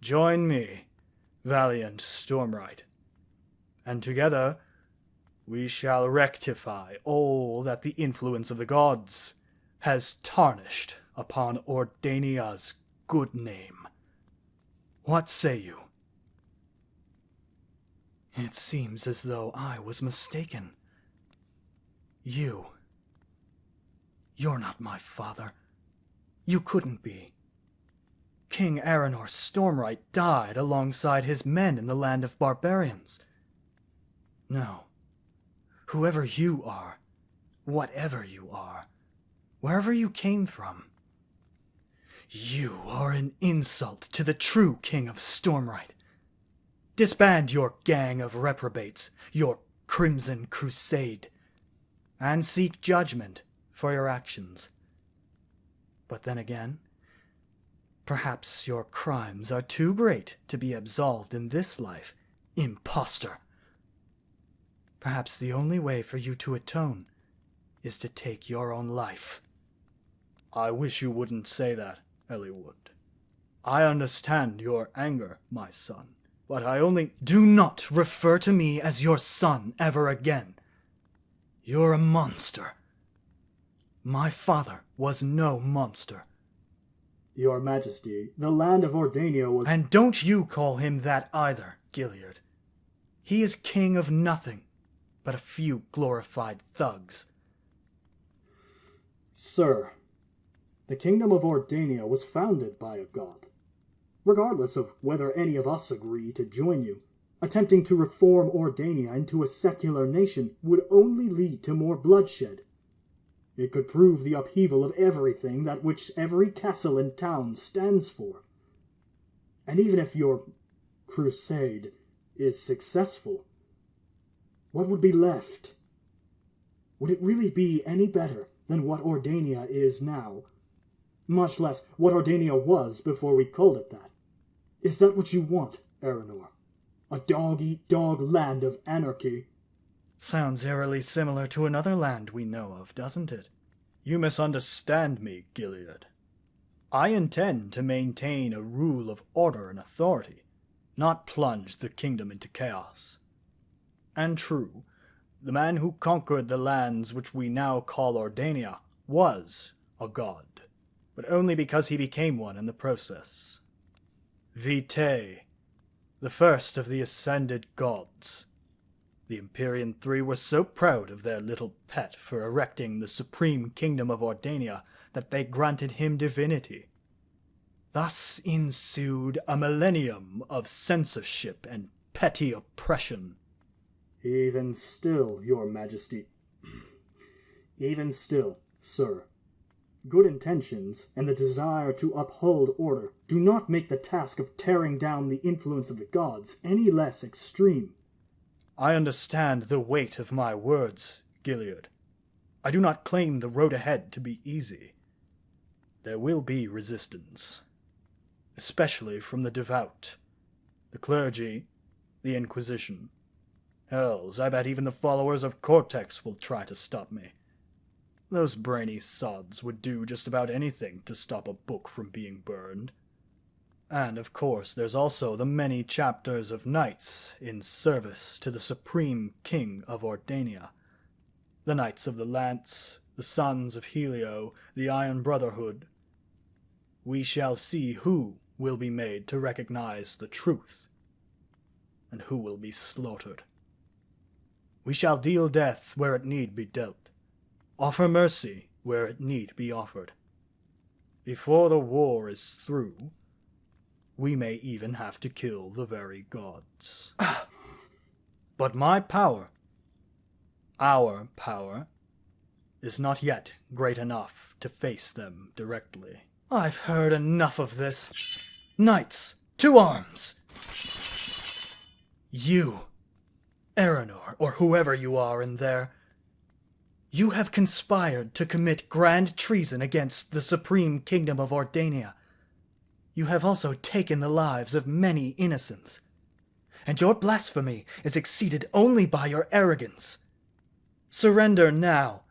Join me, valiant Stormrite, and together we shall rectify all that the influence of the gods has tarnished upon Ordania's good name. What say you? It seems as though I was mistaken. You're not my father. You couldn't be. King Aranor Stormrite died alongside his men in the land of barbarians. No. Whoever you are, whatever you are, wherever you came from, you are an insult to the true King of Stormrite. Disband your gang of reprobates, your Crimson Crusade, and seek judgment for your actions. But then again, perhaps your crimes are too great to be absolved in this life, impostor. Perhaps the only way for you to atone is to take your own life. I wish you wouldn't say that, Eliwood. I understand your anger, my son, but I only— Do not refer to me as your son ever again. You're a monster. My father was no monster. Your Majesty, the land of Ordania was— And don't you call him that either, Gilead. He is king of nothing but a few glorified thugs. Sir, the kingdom of Ordania was founded by a god. Regardless of whether any of us agree to join you, attempting to reform Ordania into a secular nation would only lead to more bloodshed. It could prove the upheaval of everything that which every castle and town stands for. And even if your crusade is successful, what would be left? Would it really be any better than what Ordania is now? Much less what Ordania was before we called it that. Is that what you want, Aranor? A dog-eat-dog land of anarchy? Sounds eerily similar to another land we know of, doesn't it? You misunderstand me, Gilead. I intend to maintain a rule of order and authority, not plunge the kingdom into chaos. And true, the man who conquered the lands which we now call Ordania was a god, but only because he became one in the process. Vitae, the first of the ascended gods. The Empyrean Three were so proud of their little pet for erecting the supreme kingdom of Ordania that they granted him divinity. Thus ensued a millennium of censorship and petty oppression. Even still, your Majesty. Even still, sir. Good intentions and the desire to uphold order do not make the task of tearing down the influence of the gods any less extreme. I understand the weight of my words, Gilead. I do not claim the road ahead to be easy. There will be resistance, especially from the devout, the clergy, the Inquisition. Hells, I bet even the followers of Cortex will try to stop me. Those brainy sods would do just about anything to stop a book from being burned. And of course there's also the many chapters of knights in service to the supreme king of Ordania. The Knights of the Lance, the Sons of Helio, the Iron Brotherhood. We shall see who will be made to recognize the truth, and who will be slaughtered. We shall deal death where it need be dealt, offer mercy where it need be offered. Before the war is through, we may even have to kill the very gods. But my power, our power, is not yet great enough to face them directly. I've heard enough of this. Knights, to arms! You, Aranor, or whoever you are in there, you have conspired to commit grand treason against the supreme kingdom of Ordania. You have also taken the lives of many innocents, and your blasphemy is exceeded only by your arrogance. Surrender now,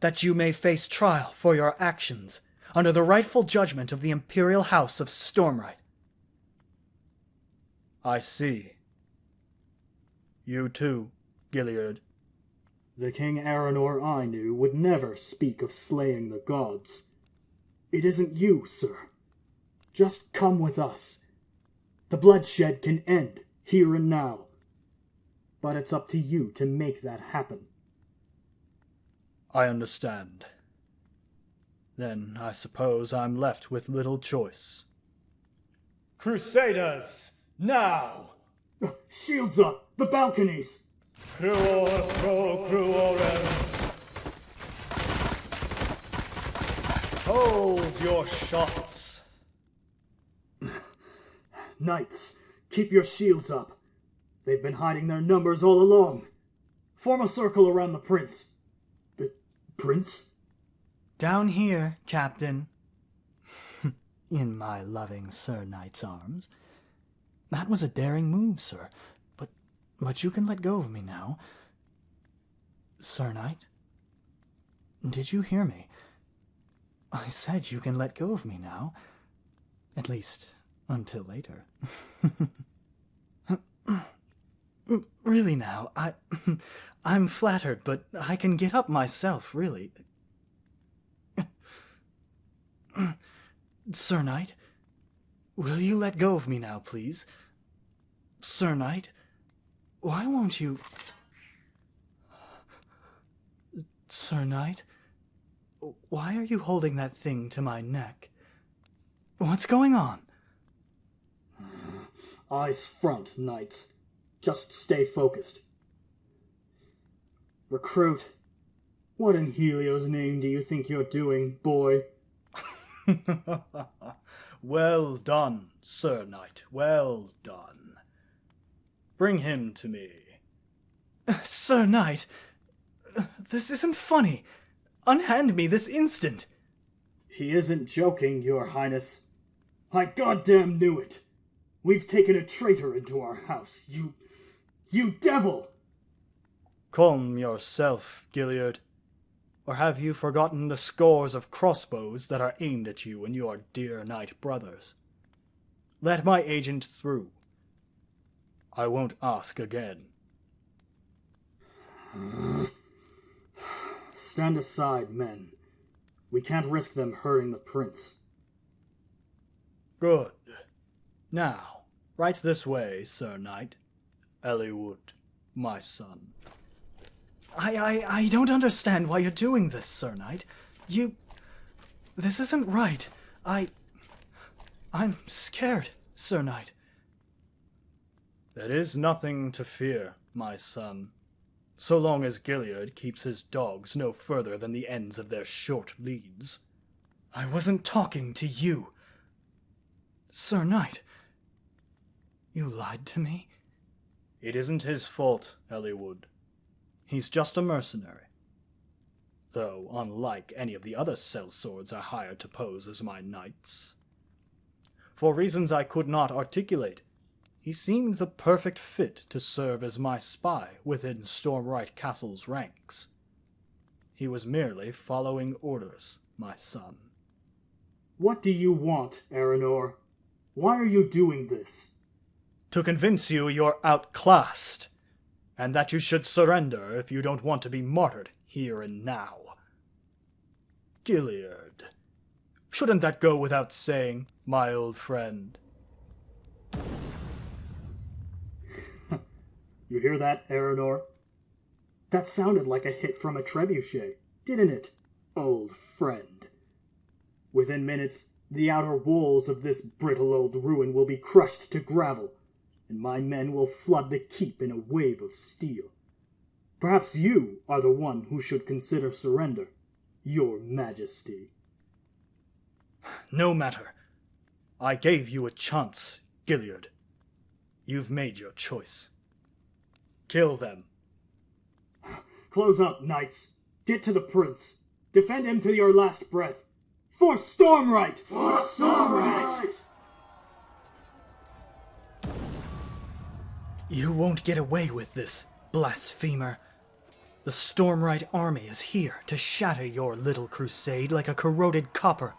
that you may face trial for your actions under the rightful judgment of the Imperial House of Stormrite. I see. You too, Gilliard. The King Aranor I knew would never speak of slaying the gods. It isn't you, sir. Just come with us. The bloodshed can end, here and now. But it's up to you to make that happen. I understand. Then I suppose I'm left with little choice. Crusaders, now! Shields up! The balconies! Hold your shots. Knights, keep your shields up. They've been hiding their numbers all along. Form a circle around the prince. Prince? Down here, Captain. In my loving Sir Knight's arms. That was a daring move, sir. But you can let go of me now. Sir Knight? Did you hear me? I said you can let go of me now. At least, until later. Really now, I'm flattered, but I can get up myself, really. Sir Knight, will you let go of me now, please? Sir Knight, why won't you... Sir Knight, why are you holding that thing to my neck? What's going on? Eyes front, knights. Just stay focused. Recruit, what in Helio's name do you think you're doing, boy? Well done, Sir Knight, well done. Bring him to me. Sir Knight, this isn't funny. Unhand me this instant. He isn't joking, your highness. I goddamn knew it. We've taken a traitor into our house. You devil! Calm yourself, Gilliard. Or have you forgotten the scores of crossbows that are aimed at you and your dear knight brothers? Let my agent through. I won't ask again. Stand aside, men. We can't risk them hurting the prince. Good. Now, right this way, Sir Knight. Eliwood, my son. I don't understand why you're doing this, Sir Knight. This isn't right. I'm scared, Sir Knight. There is nothing to fear, my son, so long as Gilliard keeps his dogs no further than the ends of their short leads. I wasn't talking to you. Sir Knight, you lied to me? It isn't his fault, Eliwood. He's just a mercenary. Though, unlike any of the other sellswords I hired to pose as my knights. For reasons I could not articulate, he seemed the perfect fit to serve as my spy within Stormrite Castle's ranks. He was merely following orders, my son. What do you want, Aranor? Why are you doing this? To convince you you're outclassed, and that you should surrender if you don't want to be martyred here and now. Gilliard, shouldn't that go without saying, my old friend? You hear that, Aranor? That sounded like a hit from a trebuchet, didn't it, old friend? Within minutes, the outer walls of this brittle old ruin will be crushed to gravel, and my men will flood the keep in a wave of steel. Perhaps you are the one who should consider surrender, your majesty. No matter. I gave you a chance, Gilliard. You've made your choice. Kill them. Close up, knights. Get to the prince. Defend him to your last breath. For Stormrite! For Stormrite! You won't get away with this, blasphemer. The Stormrite army is here to shatter your little crusade like a corroded copper.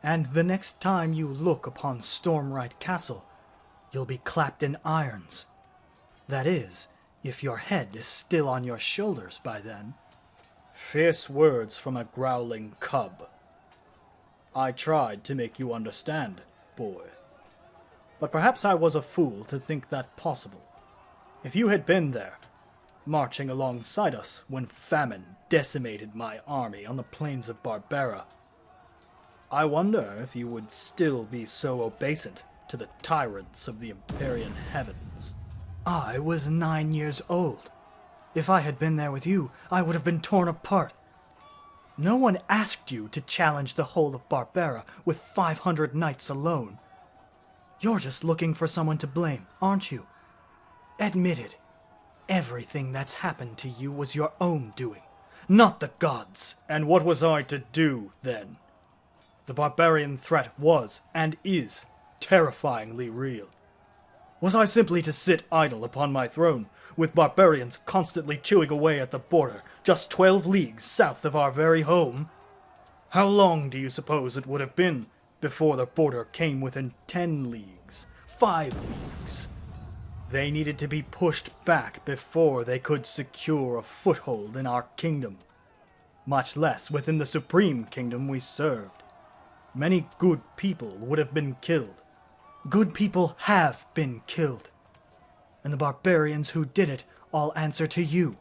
And the next time you look upon Stormrite Castle, you'll be clapped in irons. That is, if your head is still on your shoulders by then. Fierce words from a growling cub. I tried to make you understand, boy. But perhaps I was a fool to think that possible. If you had been there, marching alongside us when famine decimated my army on the plains of Barbera, I wonder if you would still be so obeisant to the tyrants of the Empyrean heavens. I was 9 years old. If I had been there with you, I would have been torn apart. No one asked you to challenge the whole of Barbera with 500 knights alone. You're just looking for someone to blame, aren't you? Admit it. Everything that's happened to you was your own doing, not the gods. And what was I to do, then? The barbarian threat was, and is, terrifyingly real. Was I simply to sit idle upon my throne, with barbarians constantly chewing away at the border, just 12 leagues south of our very home? How long do you suppose it would have been before the border came within 10 leagues, 5 leagues? They needed to be pushed back before they could secure a foothold in our kingdom, much less within the supreme kingdom we served. Many good people would have been killed. Good people have been killed. And the barbarians who did it all answer to you.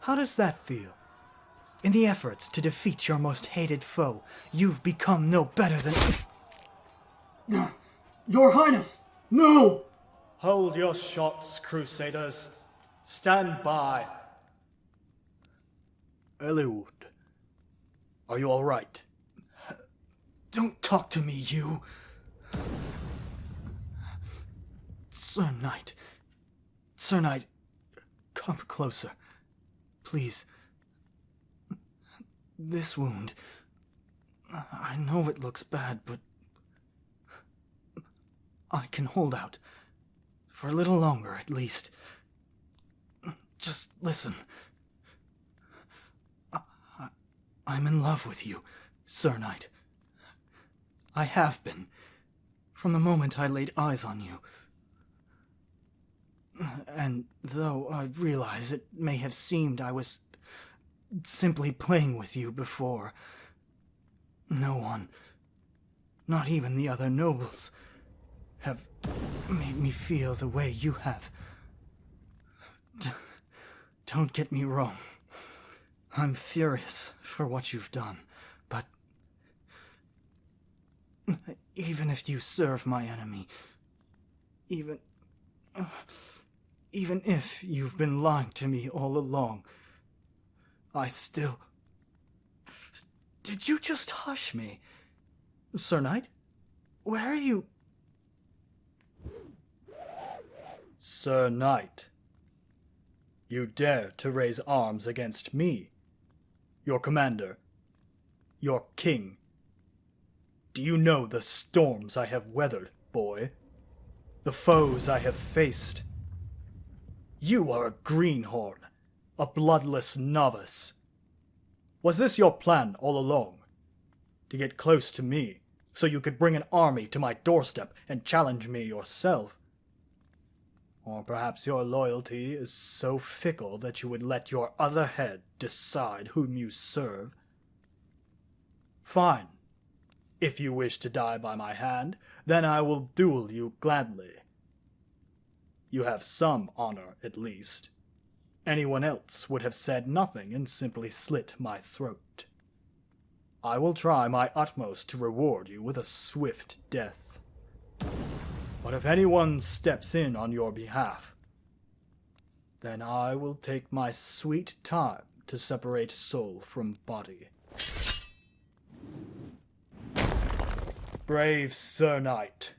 How does that feel? In the efforts to defeat your most hated foe, you've become no better than... Your Highness! No! Hold your shots, Crusaders. Stand by. Eliud, are you all right? Don't talk to me, you... Sir Knight. Sir Knight, come closer. Please. This wound... I know it looks bad, but... I can hold out. For a little longer, at least. Just listen. I'm in love with you, Sir Knight. I have been, from the moment I laid eyes on you. And though I realize it may have seemed I was simply playing with you before, no one, not even the other nobles, have made me feel the way you have. Don't get me wrong. I'm furious for what you've done, but even if you serve my enemy, even if you've been lying to me all along, I still... Did you just hush me? Sir Knight? Where are you... Sir Knight, you dare to raise arms against me, your commander, your king. Do you know the storms I have weathered, boy? The foes I have faced? You are a greenhorn, a bloodless novice. Was this your plan all along? To get close to me, so you could bring an army to my doorstep and challenge me yourself? Or perhaps your loyalty is so fickle that you would let your other head decide whom you serve? Fine. If you wish to die by my hand, then I will duel you gladly. You have some honor, at least. Anyone else would have said nothing and simply slit my throat. I will try my utmost to reward you with a swift death. But if anyone steps in on your behalf, then I will take my sweet time to separate soul from body. Brave Sir Knight,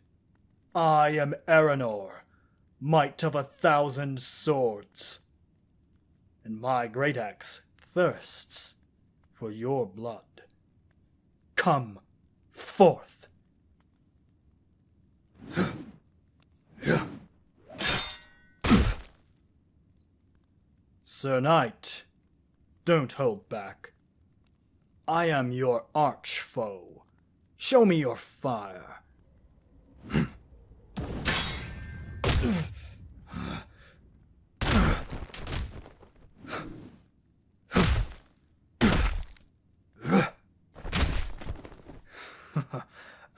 I am Erenor, might of 1,000 swords, and my great axe thirsts for your blood. Come forth. Sir Knight, don't hold back. I am your arch foe. Show me your fire.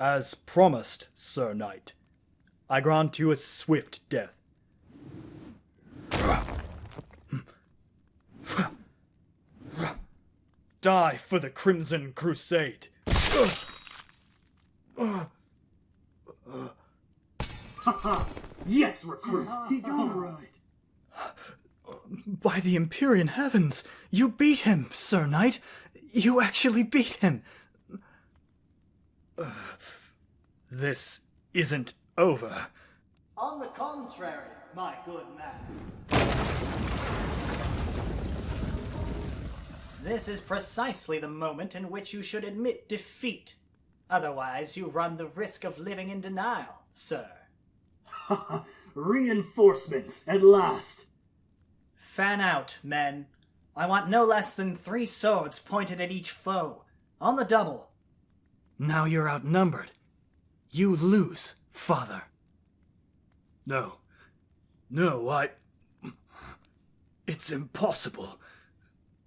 As promised, Sir Knight, I grant you a swift death. Die for the Crimson Crusade. Yes, recruit! He got it right! By the Empyrean heavens, you beat him, Sir Knight. You actually beat him. This isn't over. On the contrary, my good man. This is precisely the moment in which you should admit defeat. Otherwise, you run the risk of living in denial, sir. Reinforcements, at last! Fan out, men. I want no less than 3 swords pointed at each foe. On the double. Now you're outnumbered. You lose, father. No, It's impossible.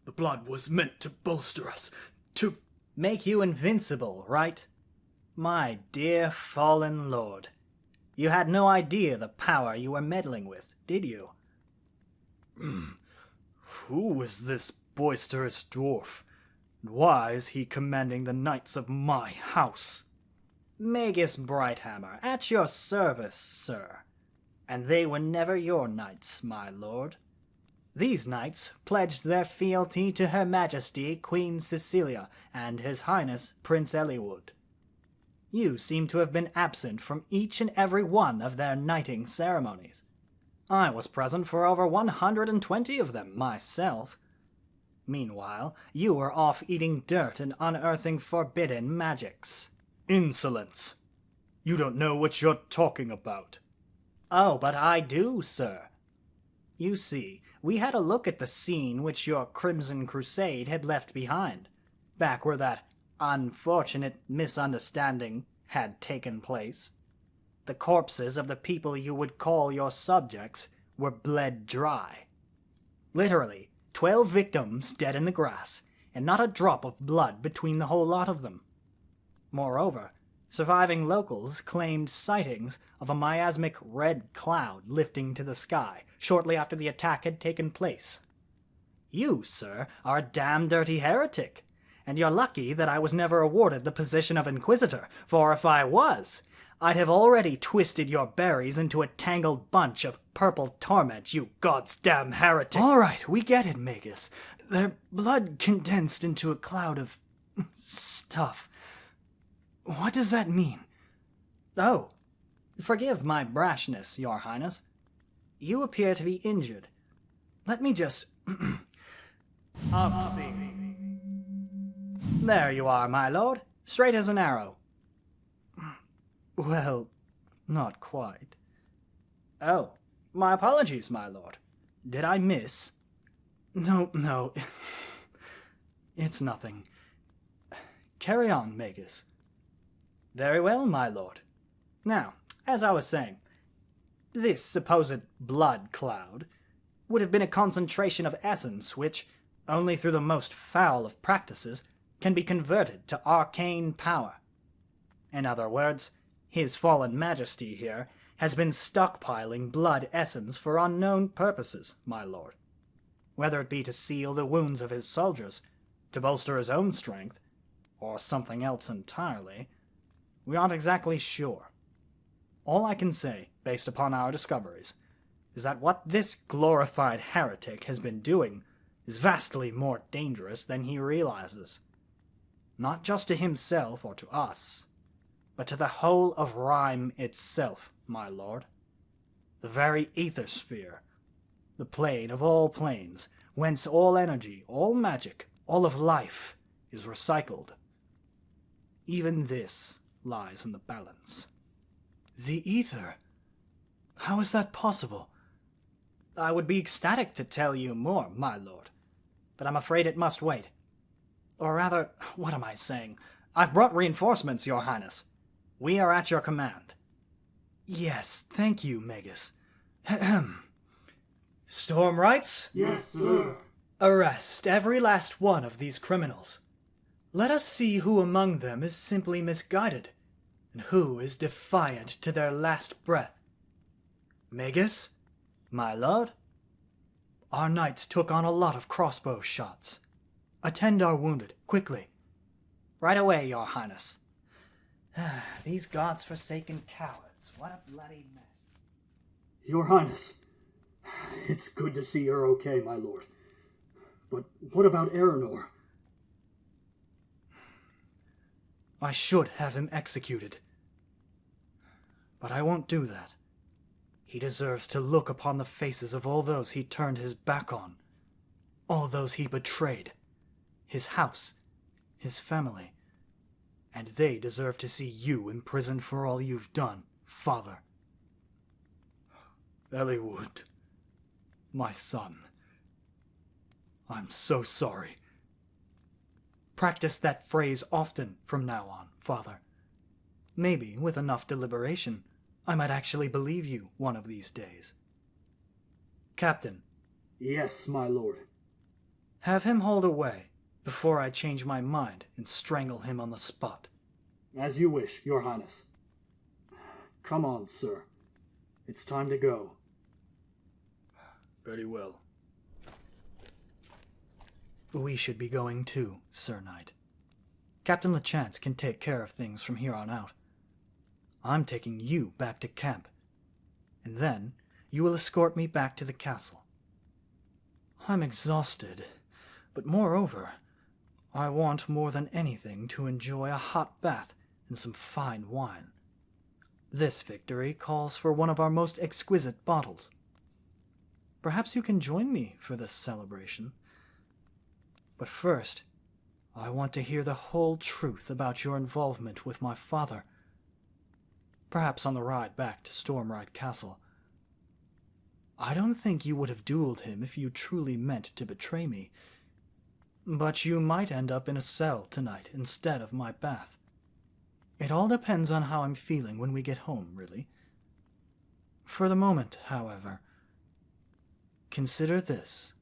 The blood was meant to bolster us, to make you invincible, right? My dear fallen lord. You had no idea the power you were meddling with, did you? Who was this boisterous dwarf? And why is he commanding the knights of my house? Magus Brighthammer, at your service, sir. And they were never your knights, my lord. These knights pledged their fealty to Her Majesty Queen Cecilia and His Highness Prince Eliwood. You seem to have been absent from each and every one of their knighting ceremonies. I was present for over 120 of them myself. Meanwhile, you were off eating dirt and unearthing forbidden magics. Insolence! You don't know what you're talking about. Oh, but I do, sir. You see, we had a look at the scene which your Crimson Crusade had left behind, back where that unfortunate misunderstanding had taken place. The corpses of the people you would call your subjects were bled dry. Literally, 12 victims dead in the grass, and not a drop of blood between the whole lot of them. Moreover, surviving locals claimed sightings of a miasmic red cloud lifting to the sky shortly after the attack had taken place. You, sir, are a damn dirty heretic, and you're lucky that I was never awarded the position of Inquisitor, for if I was, I'd have already twisted your berries into a tangled bunch of purple torment, you god's damn heretic. All right, we get it, Magus. Their blood condensed into a cloud of stuff. What does that mean? Oh, forgive my brashness, your highness. You appear to be injured. Let me just... Upsy. There you are, my lord. Straight as an arrow. Well, not quite. Oh, my apologies, my lord. Did I miss? No. It's nothing. Carry on, Magus. Very well, my lord. Now, as I was saying, this supposed blood cloud would have been a concentration of essence which, only through the most foul of practices, can be converted to arcane power. In other words, His Fallen Majesty here has been stockpiling blood essence for unknown purposes, my lord. Whether it be to seal the wounds of his soldiers, to bolster his own strength, or something else entirely, we aren't exactly sure. All I can say, based upon our discoveries, is that what this glorified heretic has been doing is vastly more dangerous than he realizes. Not just to himself or to us, but to the whole of Rhyme itself, my lord. The very ethersphere, the plane of all planes, whence all energy, all magic, all of life is recycled. Even this lies in the balance. The ether? How is that possible? I would be ecstatic to tell you more, my lord, but I'm afraid it must wait. Or rather, what am I saying? I've brought reinforcements, your highness. We are at your command. Yes, thank you, Magus. Stormrites, Yes, sir. arrest every last one of these criminals. Let us see who among them is simply misguided, and who is defiant to their last breath. Magus, my lord, our knights took on a lot of crossbow shots. Attend our wounded, quickly. Right away, your highness. These gods-forsaken cowards, what a bloody mess. Your Highness, it's good to see you're okay, my lord. But what about Aranor? I should have him executed. But I won't do that. He deserves to look upon the faces of all those he turned his back on, all those he betrayed, his house, his family, and they deserve to see you imprisoned for all you've done, father. Eliwood, my son, I'm so sorry. Practice that phrase often from now on, father. Maybe, with enough deliberation, I might actually believe you one of these days. Captain. Yes, my lord. Have him hauled away before I change my mind and strangle him on the spot. As you wish, your highness. Come on, sir. It's time to go. Very well. We should be going too, Sir Knight. Captain LeChance can take care of things from here on out. I'm taking you back to camp, and then you will escort me back to the castle. I'm exhausted, but moreover, I want more than anything to enjoy a hot bath and some fine wine. This victory calls for one of our most exquisite bottles. Perhaps you can join me for this celebration. But first, I want to hear the whole truth about your involvement with my father. Perhaps on the ride back to Stormrite Castle. I don't think you would have dueled him if you truly meant to betray me. But you might end up in a cell tonight instead of my bath. It all depends on how I'm feeling when we get home, really. For the moment, however, consider this.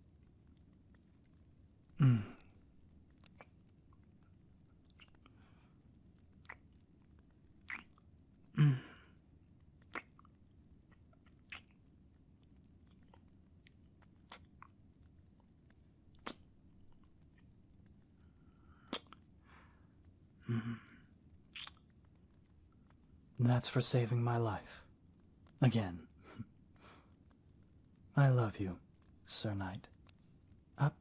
That's for saving my life. Again. I love you, Sir Knight. Up.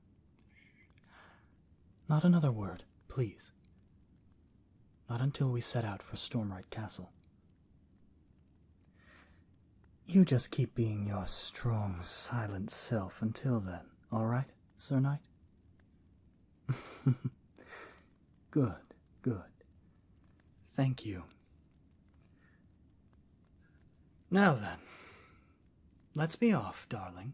Not another word, please. Not until we set out for Stormrite Castle. You just keep being your strong, silent self until then, all right, Sir Knight? Good, good. Thank you. Now then, let's be off, darling.